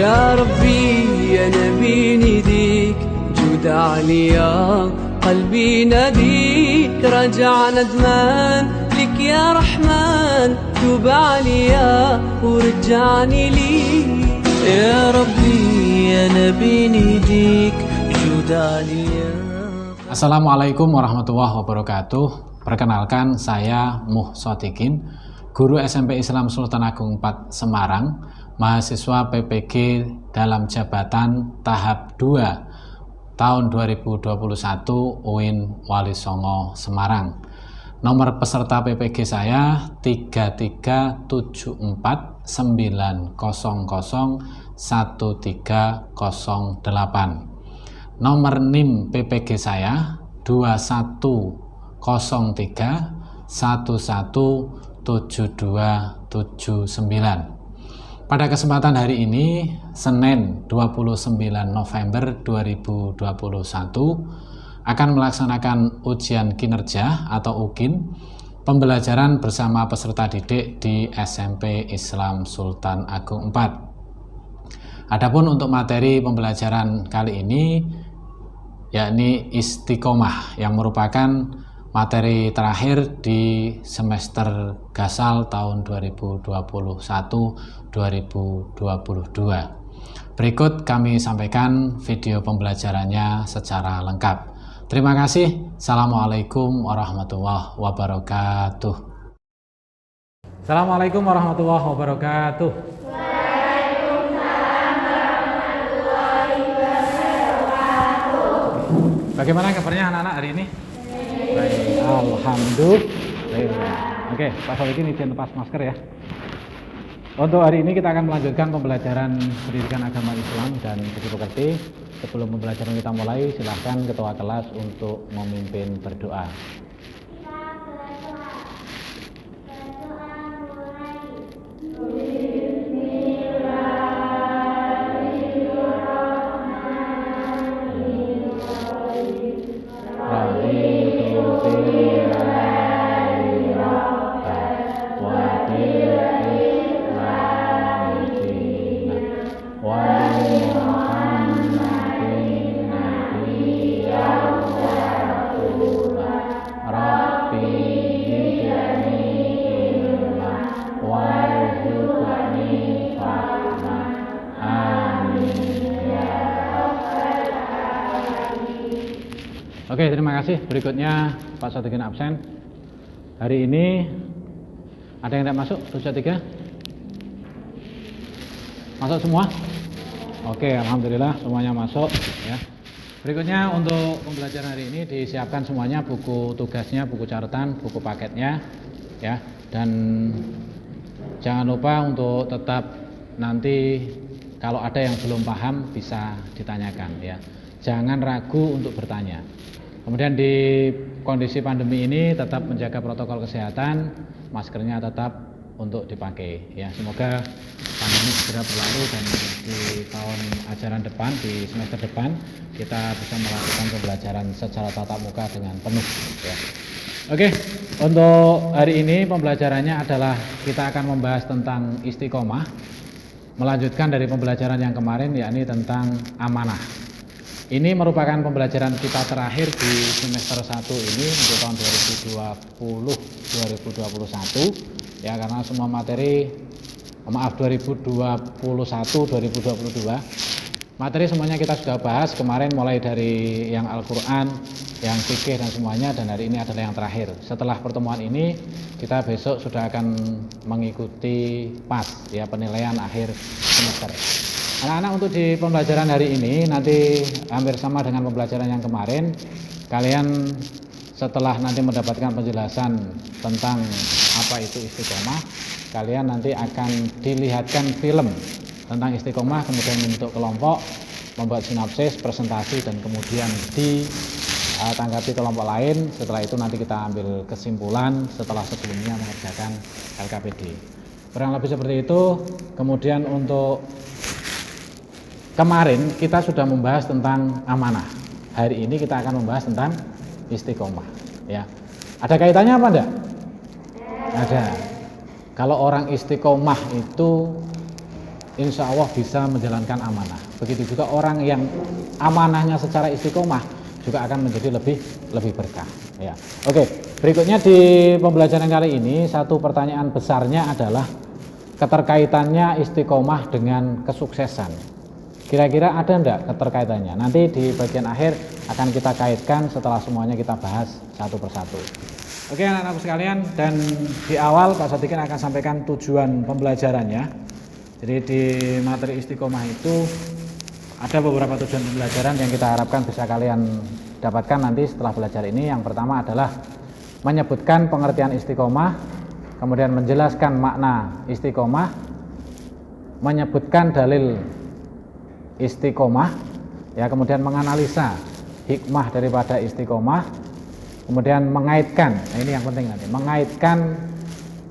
يا ربي يا نبي نديك جود عليا قلبي ناديك رجع ندمان لك يا رحمن توب عليا ورجعني ليك يا ربي يا نبي نديك جود عليا. Assalamualaikum warahmatullahi wabarakatuh. Perkenalkan, saya Muh Sodikin, guru SMP Islam Sultan Agung 4 Semarang, mahasiswa PPG dalam jabatan tahap 2 tahun 2021 UIN Wali Songo Semarang. Nomor peserta PPG saya 33749001308. Nomor NIM PPG saya 2103117279. Pada kesempatan hari ini, Senin 29 November 2021, akan melaksanakan ujian kinerja atau UKIN, pembelajaran bersama peserta didik di SMP Islam Sultan Agung 4. Adapun untuk materi pembelajaran kali ini, yakni istiqomah, yang merupakan materi terakhir di semester Gasal tahun 2021-2022. Berikut kami sampaikan video pembelajarannya secara lengkap. Terima kasih. Assalamualaikum warahmatullahi wabarakatuh. Assalamualaikum warahmatullahi wabarakatuh. Bagaimana kabarnya anak-anak hari ini? Baik, alhamdulillah. Oke, Pak Solikin izin lepas masker ya. Untuk hari ini kita akan melanjutkan pembelajaran pendidikan agama Islam dan budi pekerti. Sebelum pembelajaran kita mulai, silahkan ketua kelas untuk memimpin berdoa. Oke, terima kasih. Berikutnya Pak Sodikin absen. Hari ini ada yang tidak masuk? 73? Masuk semua? Oke, alhamdulillah semuanya masuk ya. Berikutnya untuk pembelajaran hari ini disiapkan semuanya buku tugasnya, buku catatan, buku paketnya ya. Dan jangan lupa untuk tetap nanti kalau ada yang belum paham bisa ditanyakan ya. Jangan ragu untuk bertanya. Kemudian di kondisi pandemi ini tetap menjaga protokol kesehatan, maskernya tetap untuk dipakai ya. Semoga pandemi segera berlalu dan di tahun ajaran depan, di semester depan kita bisa melakukan pembelajaran secara tatap muka dengan penuh ya. Oke, untuk hari ini pembelajarannya adalah kita akan membahas tentang istiqomah, melanjutkan dari pembelajaran yang kemarin yakni tentang amanah. Ini merupakan pembelajaran kita terakhir di semester 1 ini untuk tahun 2020-2021 ya, karena semua materi 2021-2022 materi semuanya kita sudah bahas kemarin, mulai dari yang Al-Quran, yang fikih dan semuanya, dan hari ini adalah yang terakhir. Setelah pertemuan ini kita besok sudah akan mengikuti PAS ya, penilaian akhir semester. Anak-anak, untuk di pembelajaran hari ini nanti hampir sama dengan pembelajaran yang kemarin. Kalian setelah nanti mendapatkan penjelasan tentang apa itu istiqomah, kalian nanti akan dilihatkan film tentang istiqomah, kemudian membentuk kelompok, membuat sinopsis, presentasi, dan kemudian ditanggapi kelompok lain. Setelah itu nanti kita ambil kesimpulan setelah sebelumnya mengerjakan LKPD. Kurang lebih seperti itu. Kemudian untuk kemarin kita sudah membahas tentang amanah. Hari ini kita akan membahas tentang istiqomah ya. Ada kaitannya apa enggak? Ada. Kalau orang istiqomah insya Allah bisa menjalankan amanah. Begitu juga orang yang amanahnya secara istiqomah juga akan menjadi lebih berkah. Ya. Oke, berikutnya di pembelajaran kali ini satu pertanyaan besarnya adalah keterkaitannya istiqomah dengan kesuksesan. Kira-kira ada enggak keterkaitannya? Nanti di bagian akhir akan kita kaitkan setelah semuanya kita bahas satu persatu. Oke anak-anakku sekalian, dan di awal Pak Sadikin akan sampaikan tujuan pembelajarannya. Jadi di materi istiqomah itu ada beberapa tujuan pembelajaran yang kita harapkan bisa kalian dapatkan nanti setelah belajar ini. Yang pertama adalah menyebutkan pengertian istiqomah, kemudian menjelaskan makna istiqomah, menyebutkan dalil istiqomah, ya, kemudian menganalisa hikmah daripada istiqomah, kemudian mengaitkan, nah ini yang penting nanti, mengaitkan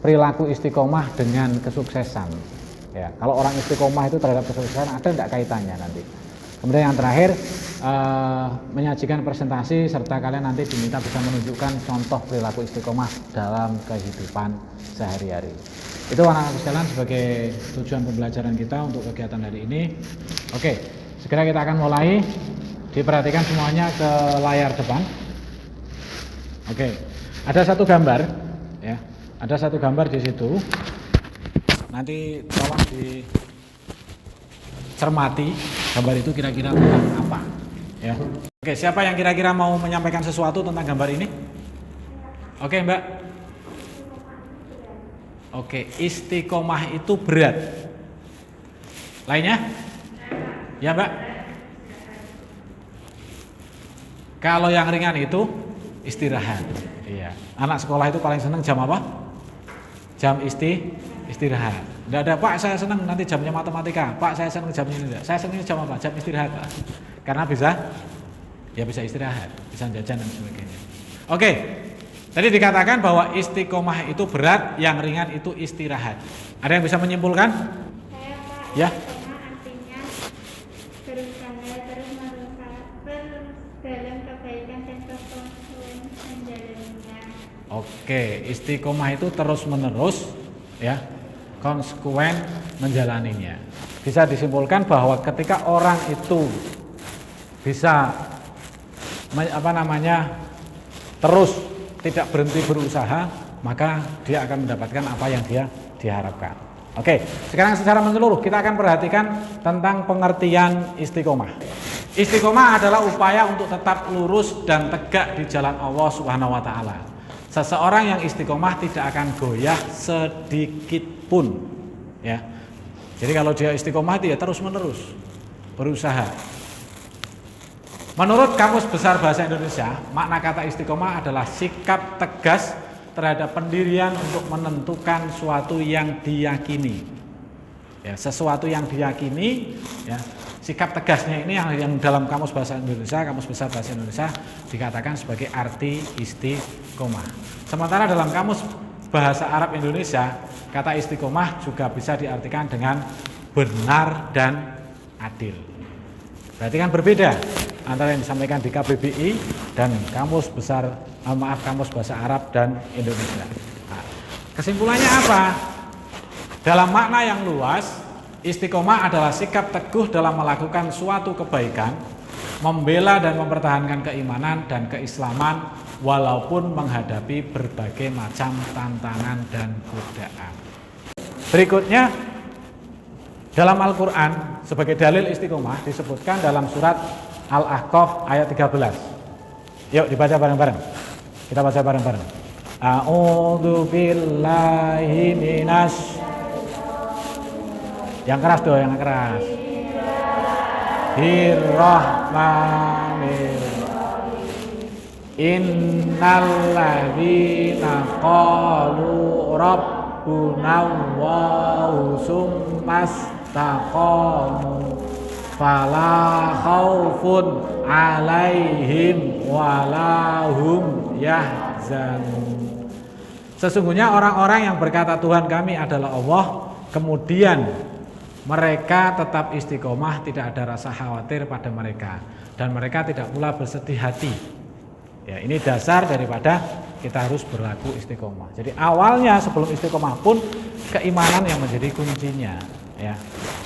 perilaku istiqomah dengan kesuksesan. Ya, kalau orang istiqomah itu terhadap kesuksesan ada tidak kaitannya nanti. Kemudian yang terakhir menyajikan presentasi serta kalian nanti diminta bisa menunjukkan contoh perilaku istiqomah dalam kehidupan sehari-hari. Itu anak-anak sekalian sebagai tujuan pembelajaran kita untuk kegiatan hari ini. Oke, segera kita akan mulai. Diperhatikan semuanya ke layar depan. Oke, ada satu gambar, ya, ada satu gambar di situ. Nanti tolong dicermati gambar itu kira-kira tentang apa, ya. Oke, siapa yang kira-kira mau menyampaikan sesuatu tentang gambar ini? Oke, Mbak. Oke, istiqomah itu berat. Lainnya? Ya, Mbak. Kalau yang ringan itu istirahat. Iya. Anak sekolah itu paling senang jam apa? Jam istirahat. Tidak ada, Pak saya senang nanti jamnya matematika, Pak saya senang jamnya ini. Saya senang jam apa? Jam istirahat, Pak. Karena bisa istirahat, bisa jajan dan sebagainya. Oke, tadi dikatakan bahwa istiqomah itu berat, yang ringan itu istirahat. Ada yang bisa menyimpulkan? Saya, Pak, ya. Artinya berusaha terus dalam kebaikan dan konsekuen menjalaninya. Oke, istiqomah itu terus menerus, ya, konsekuen menjalaninya. Bisa disimpulkan bahwa ketika orang itu bisa terus tidak berhenti berusaha, maka dia akan mendapatkan apa yang dia diharapkan. Oke, sekarang secara menyeluruh kita akan perhatikan tentang pengertian istiqomah. Istiqomah adalah upaya untuk tetap lurus dan tegak di jalan Allah Subhanahu wa taala. Seseorang yang istiqomah tidak akan goyah sedikit pun, ya. Jadi kalau dia istiqomah dia terus menerus berusaha. Menurut Kamus Besar Bahasa Indonesia, makna kata istiqomah adalah sikap tegas terhadap pendirian untuk menentukan suatu yang diyakini. Ya, sesuatu yang diyakini, ya. Sikap tegasnya ini yang dalam Kamus Bahasa Indonesia, Kamus Besar Bahasa Indonesia dikatakan sebagai arti istiqomah. Sementara dalam Kamus Bahasa Arab Indonesia, kata istiqomah juga bisa diartikan dengan benar dan adil. Berarti kan berbeda antara yang disampaikan di KBBI dan Kamus Bahasa Arab dan Indonesia. Nah, kesimpulannya apa? Dalam makna yang luas, istiqomah adalah sikap teguh dalam melakukan suatu kebaikan, membela dan mempertahankan keimanan dan keislaman walaupun menghadapi berbagai macam tantangan dan godaan. Berikutnya, dalam Al-Quran sebagai dalil istiqomah disebutkan dalam surat Al-Ahqaf ayat 13. Yuk dibaca bareng-bareng. Kita baca bareng-bareng. A'udzu billahi minas. Yang keras doh, yang keras. Bismillahirrahmanirrahim. Innalladzina qalu rabbuna Allahu tsumastaqamu fala khaufun 'alaihim walahum yahzanun. Sesungguhnya orang-orang yang berkata Tuhan kami adalah Allah, kemudian mereka tetap istiqomah, tidak ada rasa khawatir pada mereka, dan mereka tidak pula bersedih hati. Ya, ini dasar daripada kita harus berlaku istiqomah. Jadi awalnya sebelum istiqomah pun keimanan yang menjadi kuncinya, ya.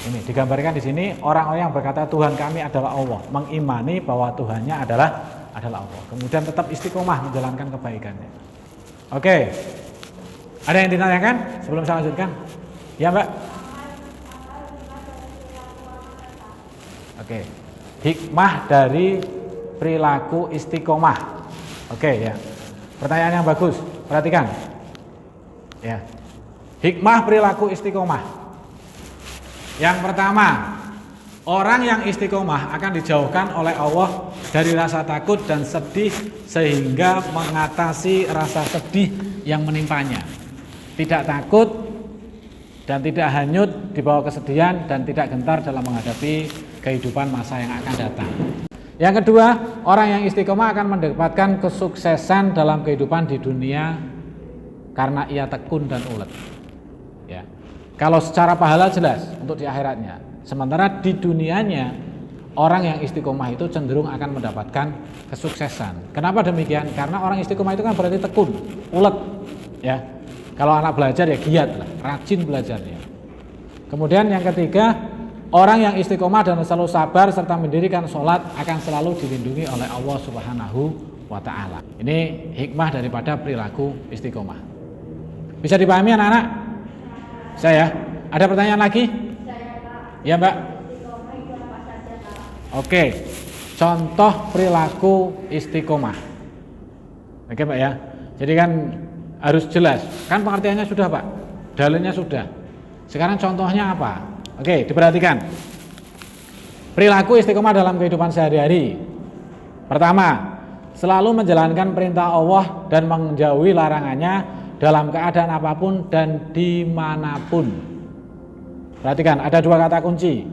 Ini digambarkan di sini orang-orang yang berkata Tuhan kami adalah Allah, mengimani bahwa Tuhannya adalah Allah. Kemudian tetap istiqomah menjalankan kebaikannya. Oke. Ada yang ditanyakan sebelum saya lanjutkan? Ya, Mbak. Oke. Hikmah dari perilaku istiqomah. Oke, ya. Pertanyaan yang bagus. Perhatikan. Ya. Hikmah perilaku istiqomah. Yang pertama, orang yang istiqomah akan dijauhkan oleh Allah dari rasa takut dan sedih sehingga mengatasi rasa sedih yang menimpanya. Tidak takut dan tidak hanyut di bawah kesedihan dan tidak gentar dalam menghadapi kehidupan masa yang akan datang. Yang kedua, orang yang istiqomah akan mendapatkan kesuksesan dalam kehidupan di dunia karena ia tekun dan ulet. Ya. Kalau secara pahala jelas untuk di akhiratnya. Sementara di dunianya orang yang istiqomah itu cenderung akan mendapatkan kesuksesan. Kenapa demikian? Karena orang istiqomah itu kan berarti tekun, ulet. Ya. Kalau anak belajar ya giat lah, rajin belajarnya. Kemudian yang ketiga, orang yang istiqomah dan selalu sabar serta mendirikan sholat akan selalu dilindungi oleh Allah Subhanahu wa Ta'ala. Ini hikmah daripada perilaku istiqomah. Bisa dipahami anak-anak? Saya, ada pertanyaan lagi? Ya, Mbak. Oke, contoh perilaku istiqomah. Oke, Mbak ya. Jadi kan harus jelas. Kan pengertiannya sudah, Pak. Dalilnya sudah. Sekarang contohnya apa? Oke, diperhatikan. Perilaku istiqomah dalam kehidupan sehari-hari. Pertama, selalu menjalankan perintah Allah dan menjauhi larangannya dalam keadaan apapun dan dimanapun. Perhatikan, ada dua kata kunci.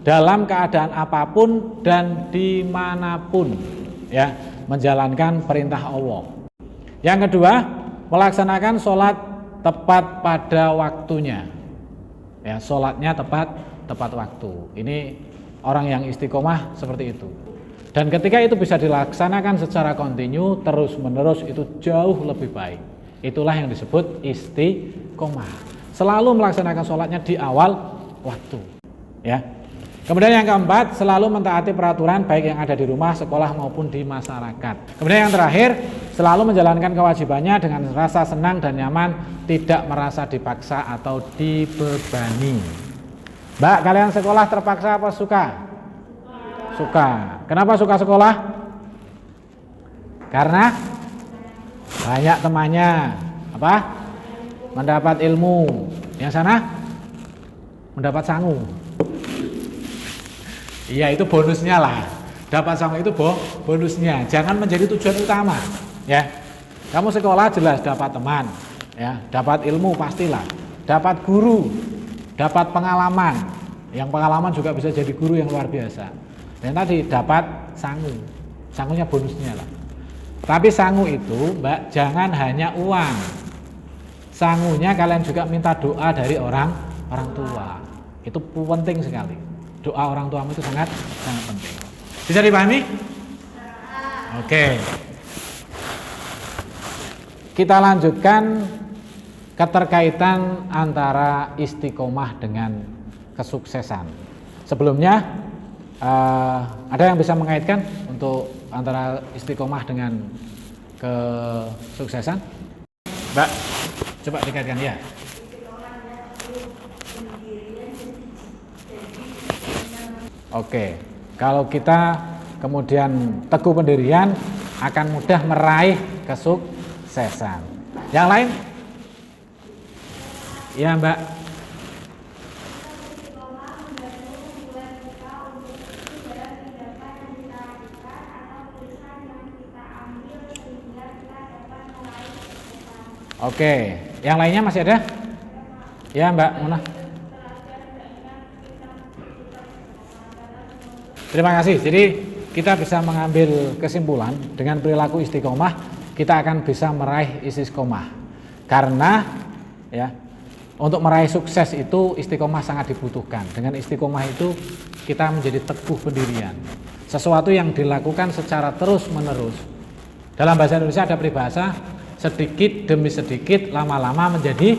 Dalam keadaan apapun dan dimanapun, ya, menjalankan perintah Allah. Yang kedua, melaksanakan sholat tepat pada waktunya. Ya, sholatnya tepat waktu. Ini orang yang istiqomah seperti itu. Dan ketika itu bisa dilaksanakan secara kontinu, terus menerus, itu jauh lebih baik. Itulah yang disebut istiqomah. Selalu melaksanakan sholatnya di awal waktu. Ya. Kemudian yang keempat, selalu mentaati peraturan baik yang ada di rumah, sekolah maupun di masyarakat. Kemudian yang terakhir, selalu menjalankan kewajibannya dengan rasa senang dan nyaman, tidak merasa dipaksa atau dibebani. Mbak, kalian sekolah terpaksa apa suka? Suka. Kenapa suka sekolah? Karena banyak temannya. Apa? Mendapat ilmu. Yang sana? Mendapat sangu. Iya, itu bonusnya lah. Dapat sangu itu bonusnya. Jangan menjadi tujuan utama. Ya. Kamu sekolah jelas dapat teman. Ya, dapat ilmu pastilah. Dapat guru. Dapat pengalaman. Yang pengalaman juga bisa jadi guru yang luar biasa. Dan tadi dapat sangu. Sangunya bonusnya lah. Tapi sangu itu, Mbak, jangan hanya uang. Sangunya kalian juga minta doa dari orang tua. Itu penting sekali. Doa orang tuamu itu sangat penting. Bisa dipahami? Oke. Kita lanjutkan keterkaitan antara istiqomah dengan kesuksesan. Sebelumnya ada yang bisa mengaitkan untuk antara istiqomah dengan kesuksesan? Mbak, coba dikaitkan ya. Oke, kalau kita kemudian teguh pendirian akan mudah meraih kesuksesan. Yang lain? Ya, Mbak. Oke, yang lainnya masih ada? Ya, Mbak Muna. Terima kasih. Jadi kita bisa mengambil kesimpulan dengan perilaku istiqomah, kita akan bisa meraih istiqomah. Karena ya, untuk meraih sukses itu istiqomah sangat dibutuhkan. Dengan istiqomah itu kita menjadi teguh pendirian. Sesuatu yang dilakukan secara terus-menerus. Dalam bahasa Indonesia ada peribahasa, sedikit demi sedikit lama-lama menjadi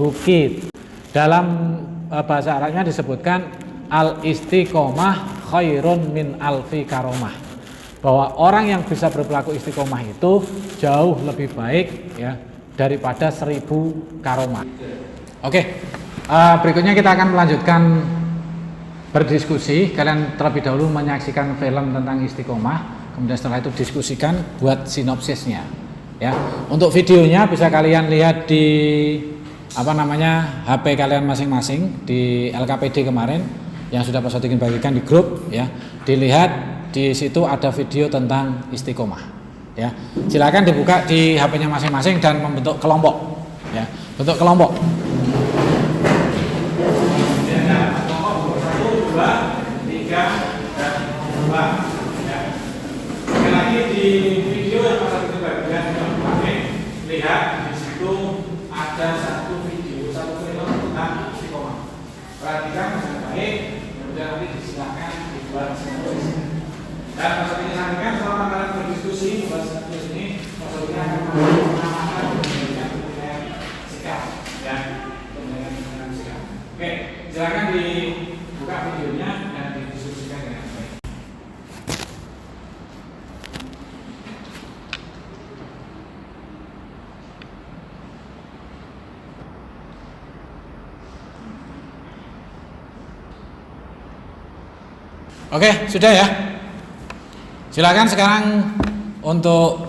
bukit. Dalam bahasa Arabnya disebutkan al-istiqomah khairun min alfi karomah, bahwa orang yang bisa berperilaku istiqomah itu jauh lebih baik ya daripada 1000 karomah. Oke, berikutnya kita akan melanjutkan berdiskusi. Kalian terlebih dahulu menyaksikan film tentang istiqomah, kemudian setelah itu diskusikan buat sinopsisnya ya. Untuk videonya bisa kalian lihat di HP kalian masing-masing di LKPD kemarin yang sudah Pak Sotikin bagikan di grup ya. Dilihat di situ ada video tentang istiqomah ya. Silakan dibuka di HP-nya masing-masing dan membentuk kelompok ya. Bentuk kelompok. Sekali lagi di video yang Pak Sotikin bagikan kemarin, lihat di situ ada satu video, satu film tentang istiqomah. Perhatikan dengan baik, kemudian nanti disilakan dibuat sinopsis. Dan Pak Sotikin sampaikan selama kalian berdiskusi membuat sinopsis ini, Pak Sotikin akan mengamalkan memberikan penilaian sikap dan penilaian sikap. Oke, silakan dibuka videonya dan didiskusikan dengan baik. Oke, sudah ya. Silakan sekarang untuk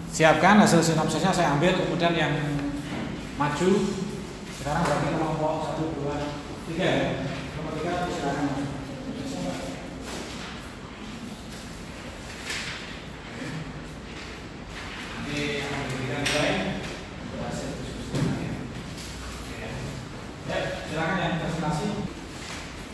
disiapkan hasil sinopsisnya saya ambil, kemudian yang maju sekarang bagi kelompok 1, 2, 3 ya. Kelompok 3 silakan maju. Nanti akan diberikan nilai untuk hasil diskusi nanti. Ya, silakan yang presentasi.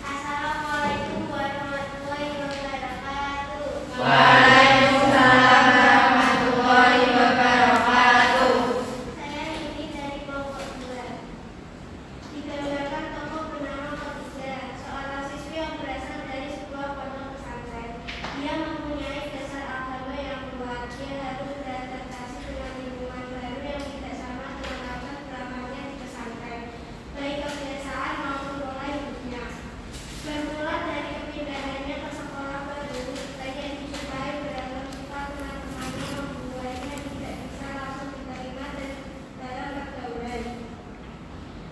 Assalamualaikum warahmatullahi wabarakatuh. Waalaikumsalam warahmatullahi wabarakatuh. Saya Nini dari kelompok 2. Digambarkan tokoh bernama Khadijah, seorang siswi yang berasal dari sebuah pondok pesantren. Dia mempunyai dasar agama yang kuat. Dia harus beradaptasi dengan lingkungan baru yang tidak sama dengan latar belakangnya di pesantren, baik kebiasaan maupun pola hidupnya. Bermula dari kepindahannya ke sekolah baru, banyak dijumpai beragam sifat teman-temannya membuatnya tidak bisa langsung diterima dalam pergaulan.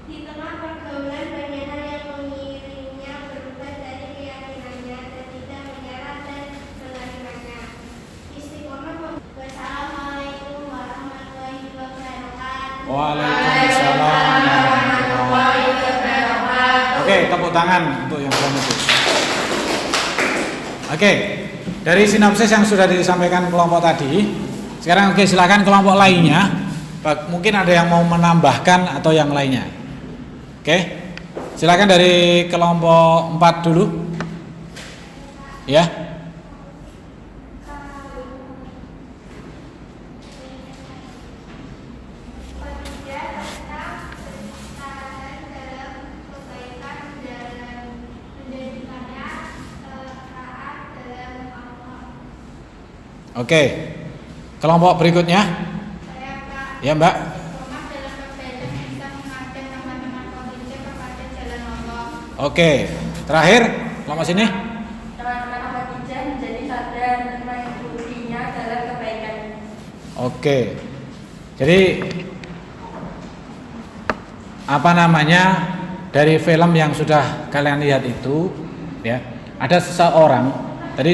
Di tengah pergaulan, banyak hal yang mengiringinya berubah dari keyakinannya dan tidak menyerah dan menerimanya. Istiqomah. Wassalamualaikum warahmatullahi wabarakatuh. Waalaikumsalam warahmatullahi wabarakatuh. Oke, tepuk tangan untuk yang belum itu. Oke, dari sinopsis yang sudah disampaikan kelompok tadi, sekarang silakan kelompok lainnya. Mungkin ada yang mau menambahkan atau yang lainnya. Oke, silakan dari kelompok 4 dulu. Ya. Khadijah tentang kestaraan dalam kebaikan dalam menjadikannya taat dalam Allah. Oke. Kelompok berikutnya. Saya Pak. Ya, Mbak. Istiqomah dalam kebaikan bisa mengajak teman-teman Khadijah kepada jalan Allah. Oke. Terakhir, kelompok sini. Teman-teman Khadijah menjadi sadar dan mengikutinya dalam kebaikan. Oke. Jadi dari film yang sudah kalian lihat itu ya, ada seseorang. Tadi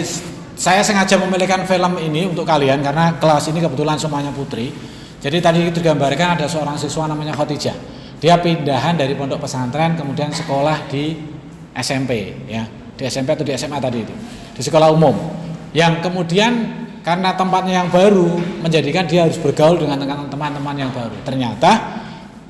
saya sengaja memilihkan film ini untuk kalian karena kelas ini kebetulan semuanya putri. Jadi tadi itu digambarkan ada seorang siswa namanya Khadijah. Dia pindahan dari pondok pesantren kemudian sekolah di SMP ya. Di SMP atau di SMA tadi itu. Di sekolah umum. Yang kemudian karena tempatnya yang baru menjadikan dia harus bergaul dengan teman-teman yang baru. Ternyata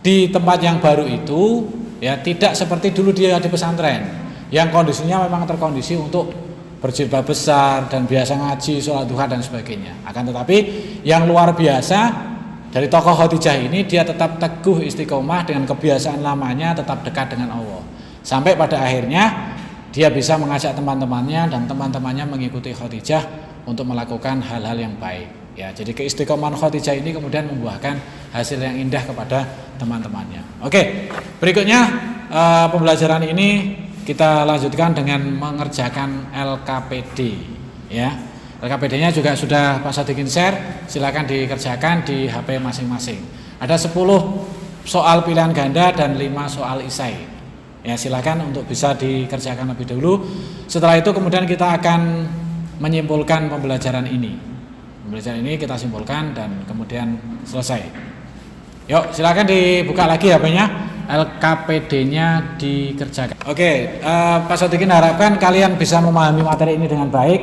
di tempat yang baru itu ya tidak seperti dulu dia di pesantren yang kondisinya memang terkondisi untuk berjilbab besar dan biasa ngaji, sholat duha dan sebagainya. Akan tetapi yang luar biasa dari tokoh Khadijah ini, dia tetap teguh istiqomah dengan kebiasaan lamanya, tetap dekat dengan Allah. Sampai pada akhirnya dia bisa mengajak teman-temannya dan teman-temannya mengikuti Khadijah untuk melakukan hal-hal yang baik. Ya, jadi keistiqomahan Khadijah ini kemudian membuahkan hasil yang indah kepada teman-temannya. Oke, berikutnya pembelajaran ini kita lanjutkan dengan mengerjakan LKPD ya. LKPD-nya juga sudah Pak Sadikin share, silakan dikerjakan di HP masing-masing. Ada 10 soal pilihan ganda dan 5 soal isai. Ya, silakan untuk bisa dikerjakan lebih dulu. Setelah itu kemudian kita akan menyimpulkan pembelajaran ini. Pembelajaran ini kita simpulkan dan kemudian selesai. Yuk, silakan dibuka lagi HP-nya. LKPD-nya dikerjakan. Oke, Pak Sadikin harapkan kalian bisa memahami materi ini dengan baik.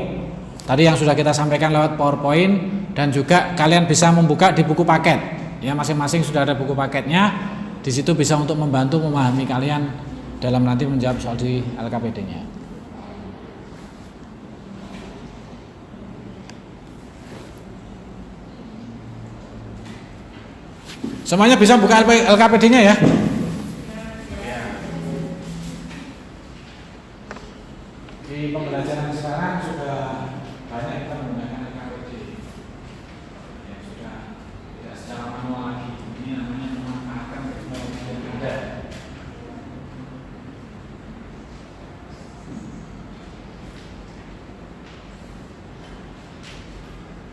Tadi yang sudah kita sampaikan lewat PowerPoint, dan juga kalian bisa membuka di buku paket. Ya, masing-masing sudah ada buku paketnya. Di situ bisa untuk membantu memahami kalian dalam nanti menjawab soal di LKPD-nya. Semuanya bisa buka LKPD-nya ya. Di pembelajaran sekarang sudah banyak kita menggunakan LKPD. Ya, sudah tidak secara manual lagi. Ini namanya memanfaatkan teknologi yang ada.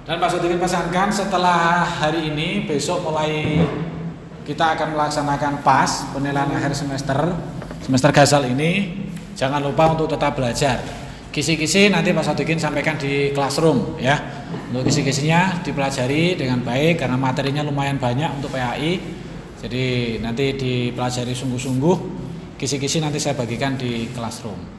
Dan Pak Sadikin pesankan setelah hari ini, besok mulai kita akan melaksanakan PAS, penilaian akhir semester Gasal ini. Jangan lupa untuk tetap belajar. Kisi-kisi nanti Pak Sadikin sampaikan di classroom ya. Untuk kisi-kisinya dipelajari dengan baik karena materinya lumayan banyak untuk PAI. Jadi nanti dipelajari sungguh-sungguh. Kisi-kisi nanti saya bagikan di classroom.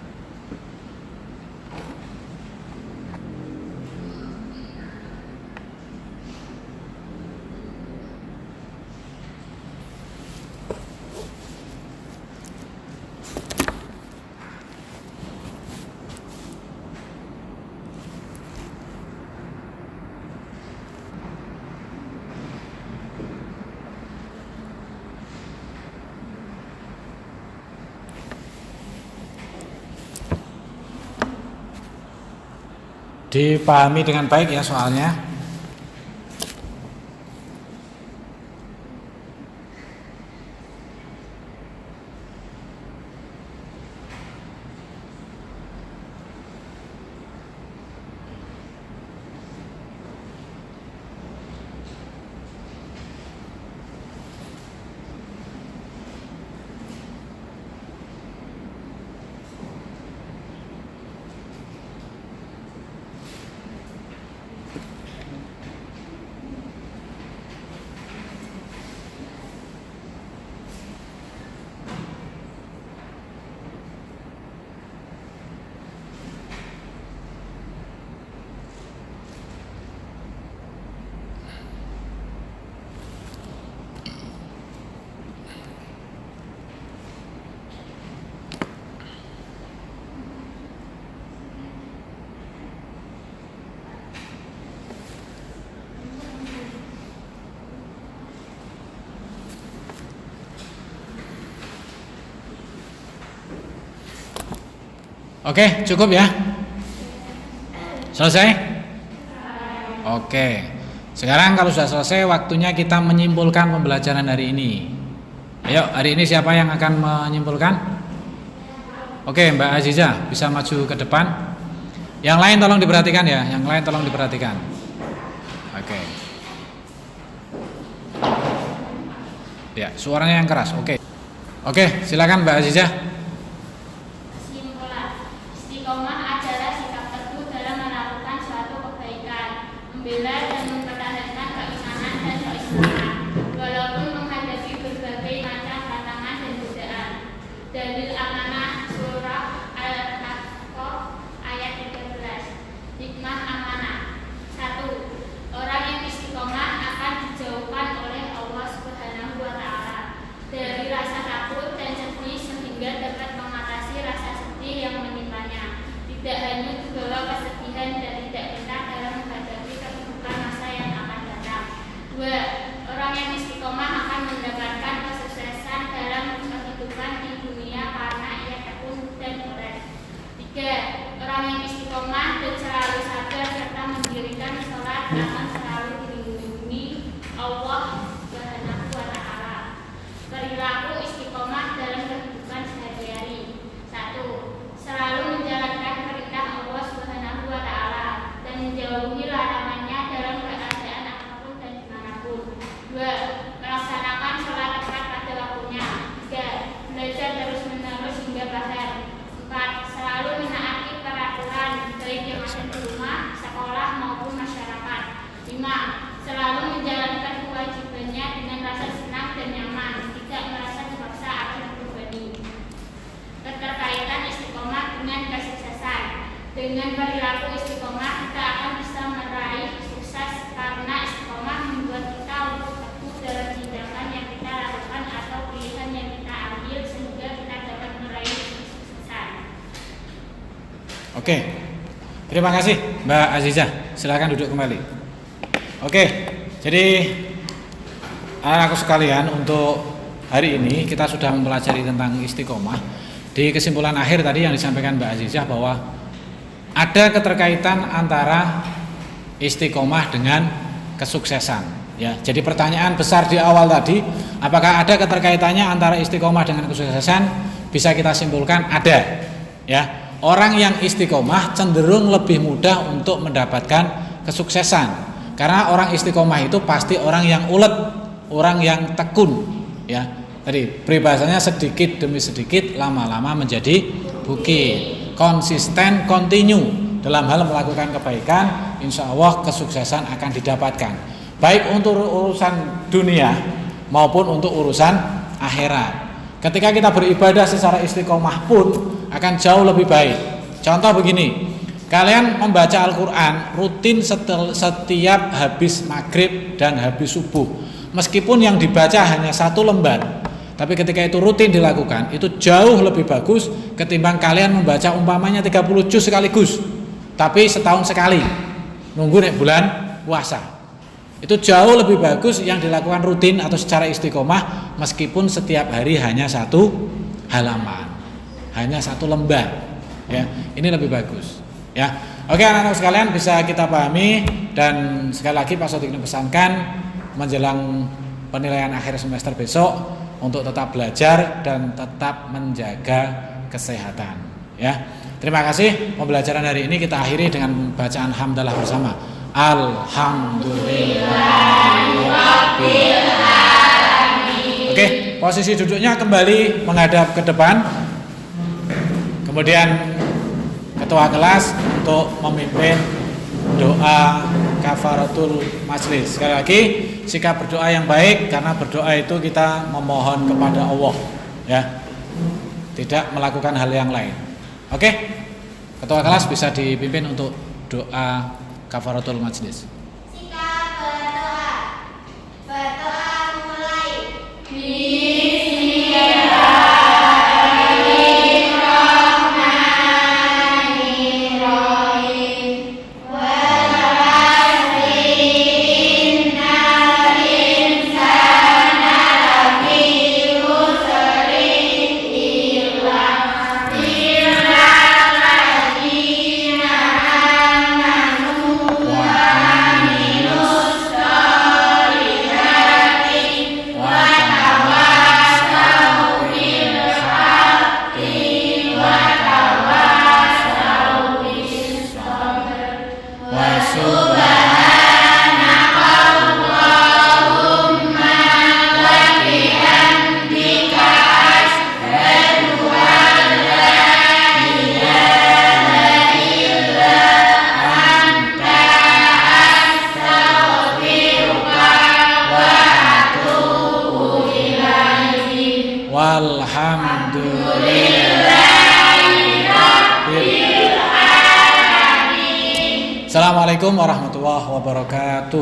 Dipahami dengan baik ya soalnya. Oke, cukup ya? Selesai? Oke. Sekarang kalau sudah selesai, waktunya kita menyimpulkan pembelajaran hari ini. Ayo, hari ini siapa yang akan menyimpulkan? Oke, Mbak Aziza bisa maju ke depan. Yang lain tolong diperhatikan ya, yang lain tolong diperhatikan. Oke. Ya, suaranya yang keras. Oke. Oke, silakan Mbak Aziza. Istiqomah adalah sikap teguh dalam melakukan suatu kebaikan, membela dan mempertahankan keimanan dan keislaman, walaupun menghadapi berbagai macam tantangan dan godaan. Dalil amanah surah Al-Ahqaf ayat 13. Hikmah amanah. 1. Orang yang istiqomah akan dijauhkan oleh Allah Subhanahu wa Ta'ala dari rasa takut dan sedih sehingga dapat mengatasi rasa sedih yang menimpanya. Tidak hanya dibawa kesedihan dan tidak gentar dalam menghadapi kehidupan masa yang akan datang. 2. Orang yang istiqomah akan mendapatkan kesuksesan dalam kehidupan di dunia karena ia tekun dan koret. 3. Orang yang istiqomah dan selalu sabar serta mendirikan sholat akan selalu dilindungi Allah Subhanahu wa Ta'ala. Dengan perilaku istiqomah kita akan bisa meraih sukses karena istiqomah membuat kita untuk teguh dalam tindakan yang kita lakukan atau pilihan yang kita ambil sehingga kita dapat meraih kesuksesan. Oke, terima kasih Mbak Azizah. Silakan duduk kembali. Oke, jadi anak-anakku sekalian, untuk hari ini kita sudah mempelajari tentang istiqomah. Di kesimpulan akhir tadi yang disampaikan Mbak Azizah bahwa ada keterkaitan antara istiqomah dengan kesuksesan. Ya, jadi pertanyaan besar di awal tadi, apakah ada keterkaitannya antara istiqomah dengan kesuksesan? Bisa kita simpulkan ada. Ya. Orang yang istiqomah cenderung lebih mudah untuk mendapatkan kesuksesan. Karena orang istiqomah itu pasti orang yang ulet, orang yang tekun, ya. Tadi peribahasanya sedikit demi sedikit lama-lama menjadi bukit. Konsisten, kontinu dalam hal melakukan kebaikan, insya Allah kesuksesan akan didapatkan. Baik untuk urusan dunia maupun untuk urusan akhirat. Ketika kita beribadah secara istiqomah pun akan jauh lebih baik. Contoh begini, kalian membaca Al-Quran rutin setiap habis maghrib dan habis subuh. Meskipun yang dibaca hanya 1 lembar, tapi ketika itu rutin dilakukan, itu jauh lebih bagus ketimbang kalian membaca umpamanya 30 juz sekaligus, tapi setahun sekali, nunggu nek bulan puasa. Itu jauh lebih bagus yang dilakukan rutin atau secara istiqomah, meskipun setiap hari hanya 1 halaman, hanya 1 lembar. Ya, ini lebih bagus. Ya, oke anak-anak sekalian, bisa kita pahami. Dan sekali lagi Pak Sodik pesankan menjelang penilaian akhir semester besok untuk tetap belajar dan tetap menjaga kesehatan. Ya, terima kasih. Pembelajaran hari ini kita akhiri dengan bacaan hamdalah bersama. Alhamdulillahirabbil alamin. Oke, posisi duduknya kembali menghadap ke depan. Kemudian ketua kelas untuk memimpin doa kafaratul majlis. Sekali lagi, sikap berdoa yang baik, karena berdoa itu kita memohon kepada Allah, ya. Tidak melakukan hal yang lain. Oke? Ketua kelas bisa dipimpin untuk doa kafaratul majlis. Sikap berdoa. Berdoa mulai. Bismillahirrahmanirrahim. Assalamualaikum warahmatullahi wabarakatuh.